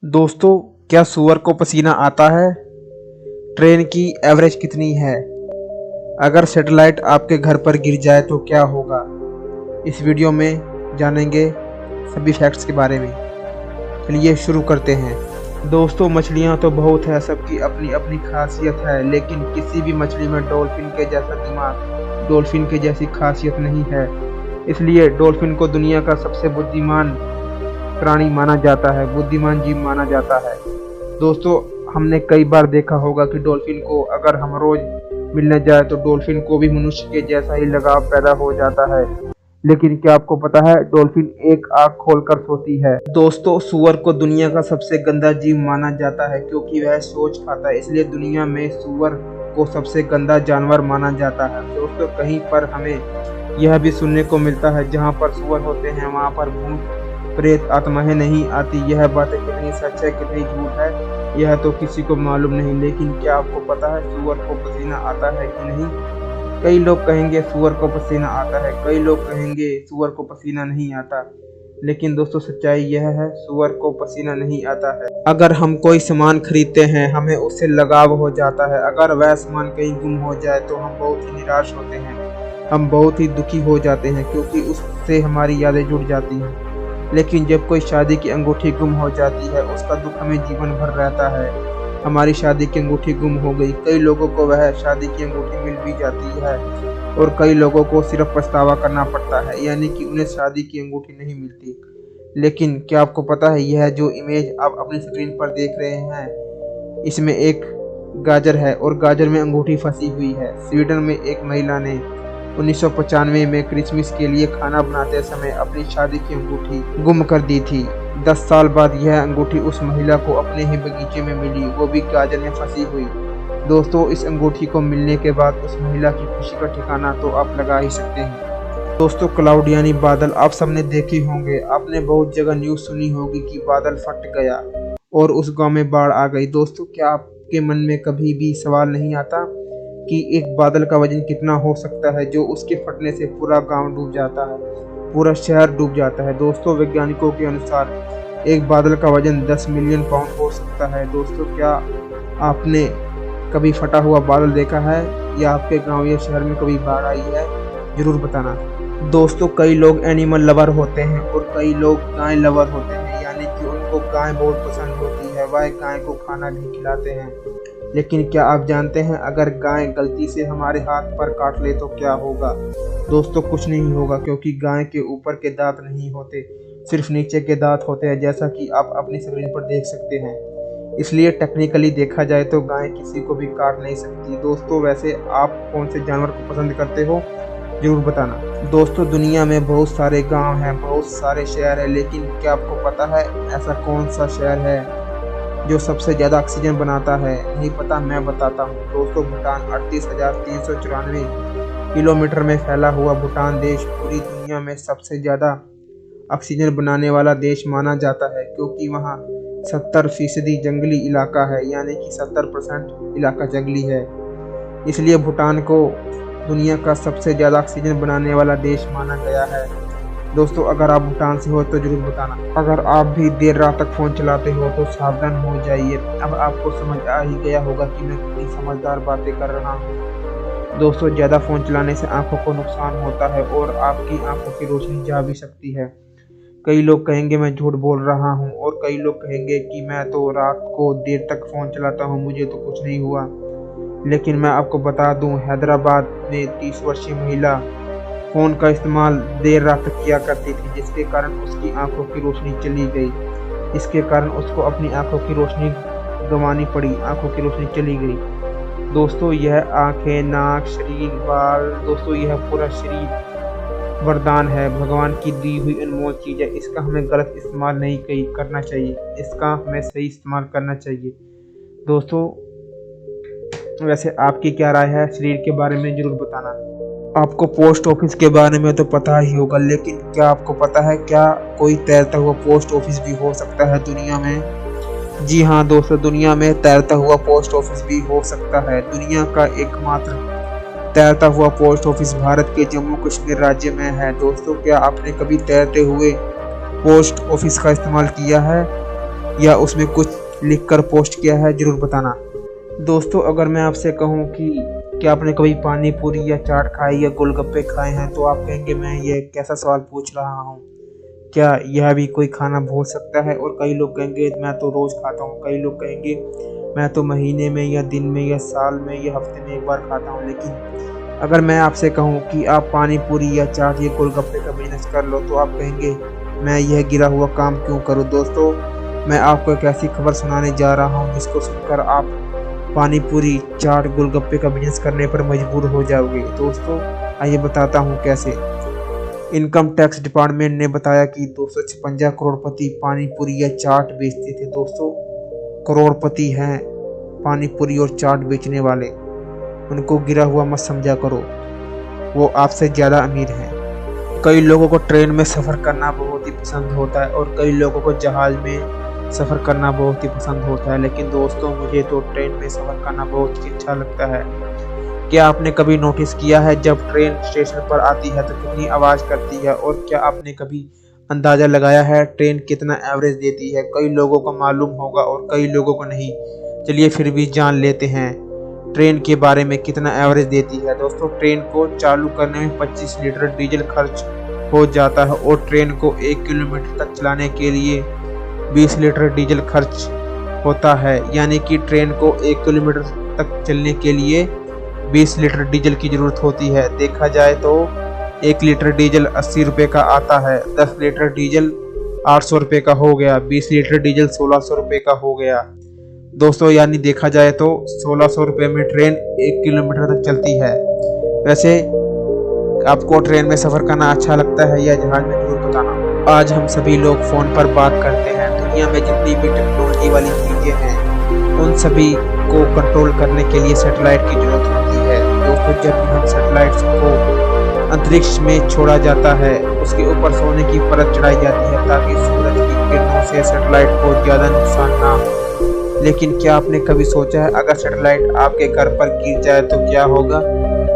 दोस्तों, क्या सूअर को पसीना आता है? ट्रेन की एवरेज कितनी है? अगर सैटेलाइट आपके घर पर गिर जाए तो क्या होगा? इस वीडियो में जानेंगे सभी फैक्ट्स के बारे में। चलिए शुरू करते हैं। दोस्तों, मछलियाँ तो बहुत है, सबकी अपनी अपनी खासियत है, लेकिन किसी भी मछली में डॉल्फिन के जैसा दिमाग, डॉल्फिन के जैसी खासियत नहीं है। इसलिए डॉल्फिन को दुनिया का सबसे बुद्धिमान प्राणी माना जाता है, बुद्धिमान जीव माना जाता है। दोस्तों, हमने कई बार देखा होगा कि डॉल्फिन को अगर हम रोज मिलने जाए तो डॉल्फिन को भी मनुष्य के जैसा ही लगाव पैदा हो जाता है। लेकिन क्या आपको पता है, डॉल्फिन एक आंख खोलकर सोती है। दोस्तों, सूअर को दुनिया का सबसे गंदा जीव माना जाता है क्योंकि वह सोच खाता है, इसलिए दुनिया में सूअर को सबसे गंदा जानवर माना जाता है। दोस्तों, कहीं पर हमें यह भी सुनने को मिलता है, जहाँ पर सूअर होते हैं वहाँ पर भूत प्रेत आत्माएं नहीं आती। यह बातें कितनी सच है कितनी झूठ है, यह तो किसी को मालूम नहीं। लेकिन क्या आपको पता है सूअर को पसीना आता है कि नहीं? कई लोग कहेंगे सूअर को पसीना आता है, कई लोग कहेंगे सूअर को पसीना नहीं आता। लेकिन दोस्तों, सच्चाई यह है, सूअर को पसीना नहीं आता है। अगर हम कोई सामान खरीदते हैं, हमें उससे लगाव हो जाता है। अगर वह सामान कहीं गुम हो जाए तो हम बहुत ही निराश होते हैं, हम बहुत ही दुखी हो जाते हैं, क्योंकि उससे हमारी यादें जुड़ जाती हैं। लेकिन जब कोई शादी की अंगूठी गुम हो जाती है, उसका दुख हमें जीवन भर रहता है। हमारी शादी की अंगूठी गुम हो गई। कई लोगों को वह शादी की अंगूठी मिल भी जाती है और कई लोगों को सिर्फ पछतावा करना पड़ता है, यानी कि उन्हें शादी की अंगूठी नहीं मिलती। लेकिन क्या आपको पता है, यह जो इमेज आप अपनी स्क्रीन पर देख रहे हैं, इसमें एक गाजर है और गाजर में अंगूठी फंसी हुई है। स्वीडन में एक महिला ने 1995 में क्रिसमस के लिए खाना बनाते समय अपनी शादी की अंगूठी गुम कर दी थी। 10 साल बाद यह अंगूठी उस महिला को अपने ही बगीचे में मिली, वो भी गाजर में फंसी हुई। दोस्तों, इस अंगूठी को मिलने के बाद उस महिला की खुशी का ठिकाना तो आप लगा ही सकते हैं। दोस्तों, क्लाउड यानी बादल आप सबने देखे होंगे। आपने बहुत जगह न्यूज़ सुनी होगी कि बादल फट गया और उस गांव में बाढ़ आ गई। दोस्तों, क्या आपके मन में कभी भी सवाल नहीं आता कि एक बादल का वजन कितना हो सकता है, जो उसके फटने से पूरा गांव डूब जाता है, पूरा शहर डूब जाता है? दोस्तों, वैज्ञानिकों के अनुसार एक बादल का वजन 10 मिलियन पाउंड हो सकता है। दोस्तों, क्या आपने कभी फटा हुआ बादल देखा है या आपके गांव या शहर में कभी बाढ़ आई है? जरूर बताना। दोस्तों, कई लोग एनिमल लवर होते हैं और कई लोग गाय लवर होते हैं, यानी कि उनको गाय बहुत पसंद होती है, वह गाय को खाना भी खिलाते हैं। लेकिन क्या आप जानते हैं, अगर गाय गलती से हमारे हाथ पर काट ले तो क्या होगा? दोस्तों, कुछ नहीं होगा, क्योंकि गाय के ऊपर के दांत नहीं होते, सिर्फ नीचे के दांत होते हैं, जैसा कि आप अपनी स्क्रीन पर देख सकते हैं। इसलिए टेक्निकली देखा जाए तो गाय किसी को भी काट नहीं सकती। दोस्तों, वैसे आप कौन से जानवर को पसंद करते हो? जरूर बताना। दोस्तों, दुनिया में बहुत सारे गाँव हैं, बहुत सारे शहर हैं, लेकिन क्या आपको पता है ऐसा कौन सा शहर है जो सबसे ज़्यादा ऑक्सीजन बनाता है? नहीं पता? मैं बताता हूँ। दोस्तों, भूटान 38,394 किलोमीटर में फैला हुआ भूटान देश पूरी दुनिया में सबसे ज़्यादा ऑक्सीजन बनाने वाला देश माना जाता है, क्योंकि वहाँ 70% जंगली इलाका है, यानी कि 70% इलाका जंगली है। इसलिए भूटान को दुनिया का सबसे ज़्यादा ऑक्सीजन बनाने वाला देश माना गया है। दोस्तों, अगर आप भूटान से हो तो जरूर बताना। अगर आप भी देर रात तक फ़ोन चलाते हो तो सावधान हो जाइए। अब आपको समझ आ ही गया होगा कि मैं कितनी समझदार बातें कर रहा हूँ। दोस्तों, ज़्यादा फ़ोन चलाने से आंखों को नुकसान होता है और आपकी आंखों की रोशनी जा भी सकती है। कई लोग कहेंगे मैं झूठ बोल रहा हूँ और कई लोग कहेंगे कि मैं तो रात को देर तक फ़ोन चलाता हूँ, मुझे तो कुछ नहीं हुआ। लेकिन मैं आपको बता दूँ, हैदराबाद में 30 वर्षीय महिला फ़ोन का इस्तेमाल देर रात तक किया करती थी, जिसके कारण उसकी आंखों की रोशनी चली गई। इसके कारण उसको अपनी आंखों की रोशनी गंवानी पड़ी, आंखों की रोशनी चली गई। दोस्तों, यह आंखें, नाक, शरीर, बाल, दोस्तों यह पूरा शरीर वरदान है, भगवान की दी हुई अनमोल चीज़ है। इसका हमें गलत इस्तेमाल नहीं करना चाहिए, इसका हमें सही इस्तेमाल करना चाहिए। दोस्तों, वैसे आपकी क्या राय है शरीर के बारे में? जरूर बताना। आपको पोस्ट ऑफिस के बारे में तो पता ही होगा, लेकिन क्या आपको पता है क्या कोई तैरता हुआ पोस्ट ऑफिस भी हो सकता है दुनिया में? जी हाँ दोस्तों, दुनिया में तैरता हुआ पोस्ट ऑफिस भी हो सकता है। दुनिया का एकमात्र तैरता हुआ पोस्ट ऑफिस भारत के जम्मू कश्मीर राज्य में है। दोस्तों, क्या आपने कभी तैरते हुए पोस्ट ऑफिस का इस्तेमाल किया है? या उसमें कुछ लिखकर पोस्ट किया है, जरूर बताना। दोस्तों अगर मैं आपसे कहूं कि क्या आपने कभी पानी पूरी या चाट खाई या गोलगप्पे खाए हैं तो आप कहेंगे मैं ये कैसा सवाल पूछ रहा हूँ, क्या यह भी कोई खाना भूल सकता है। और कई लोग कहेंगे मैं तो रोज़ खाता हूँ, कई लोग कहेंगे मैं तो महीने में या दिन में या साल में या हफ्ते में एक बार खाता हूँ। लेकिन अगर मैं आपसे कहूँ कि आप पानी पूरी या चाट या गोलगप्पे का बिजनेस कर लो तो आप कहेंगे मैं यह गिरा हुआ काम क्यों करूँ। दोस्तों मैं आपको एक ऐसी खबर सुनाने जा रहा हूँ जिसको सुनकर आप पानी पूरी चाट गोलगप्पे का बिजनेस करने पर मजबूर हो जाओगे। दोस्तों आइए बताता हूँ कैसे। इनकम टैक्स डिपार्टमेंट ने बताया कि 256 करोड़पति पानी पूरी या चाट बेचते थे। दोस्तों करोड़पति हैं पानी पूरी और चाट बेचने वाले, उनको गिरा हुआ मत समझा करो, वो आपसे ज़्यादा अमीर हैं। कई लोगों को ट्रेन में सफ़र करना बहुत ही पसंद होता है और कई लोगों को जहाज़ में सफ़र करना बहुत ही पसंद होता है, लेकिन दोस्तों मुझे तो ट्रेन में सफ़र करना बहुत ही अच्छा लगता है। क्या आपने कभी नोटिस किया है जब ट्रेन स्टेशन पर आती है तो कितनी आवाज़ करती है, और क्या आपने कभी अंदाज़ा लगाया है ट्रेन कितना एवरेज देती है। कई लोगों को मालूम होगा और कई लोगों को नहीं। चलिए फिर भी जान लेते हैं ट्रेन के बारे में कितना एवरेज देती है। दोस्तों ट्रेन को चालू करने में 25 लीटर डीजल खर्च हो जाता है और ट्रेन को 1 किलोमीटर तक चलाने के लिए 20 लीटर डीजल खर्च होता है, यानी कि ट्रेन को 1 किलोमीटर तक चलने के लिए 20 लीटर डीजल की ज़रूरत होती है। देखा जाए तो 1 लीटर डीजल 80 रुपये का आता है, 10 लीटर डीजल 800 रुपये का हो गया, 20 लीटर डीजल 1600 रुपये का हो गया। दोस्तों यानी देखा जाए तो 1600 रुपये में ट्रेन 1 किलोमीटर तक चलती है। वैसे आपको ट्रेन में सफ़र करना अच्छा लगता है या जहाज़ में, जरूर बताना। आज हम सभी लोग फ़ोन पर बात करते हैं। दुनिया में जितनी भी टेक्नोलॉजी वाली चीज़ें हैं उन सभी को कंट्रोल करने के लिए सैटेलाइट की ज़रूरत होती है। दोस्तों जब हम सैटेलाइट्स को अंतरिक्ष में छोड़ा जाता है, उसके ऊपर सोने की परत चढ़ाई जाती है ताकि सूरज की किरणों से सैटेलाइट को ज़्यादा नुकसान ना हो। लेकिन क्या आपने कभी सोचा है अगर सैटेलाइट आपके घर पर गिर जाए तो क्या होगा।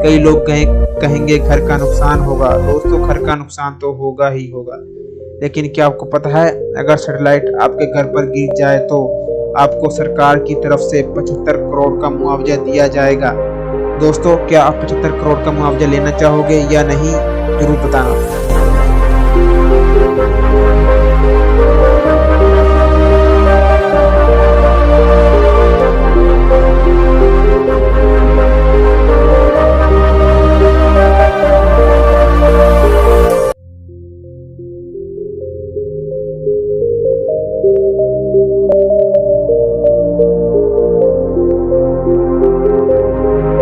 कई लोग कहेंगे घर का नुकसान होगा। दोस्तों घर का नुकसान तो होगा ही होगा, लेकिन क्या आपको पता है अगर सैटेलाइट आपके घर पर गिर जाए तो आपको सरकार की तरफ से 75 करोड़ का मुआवजा दिया जाएगा। दोस्तों क्या आप 75 करोड़ का मुआवजा लेना चाहोगे या नहीं, जरूर बताना।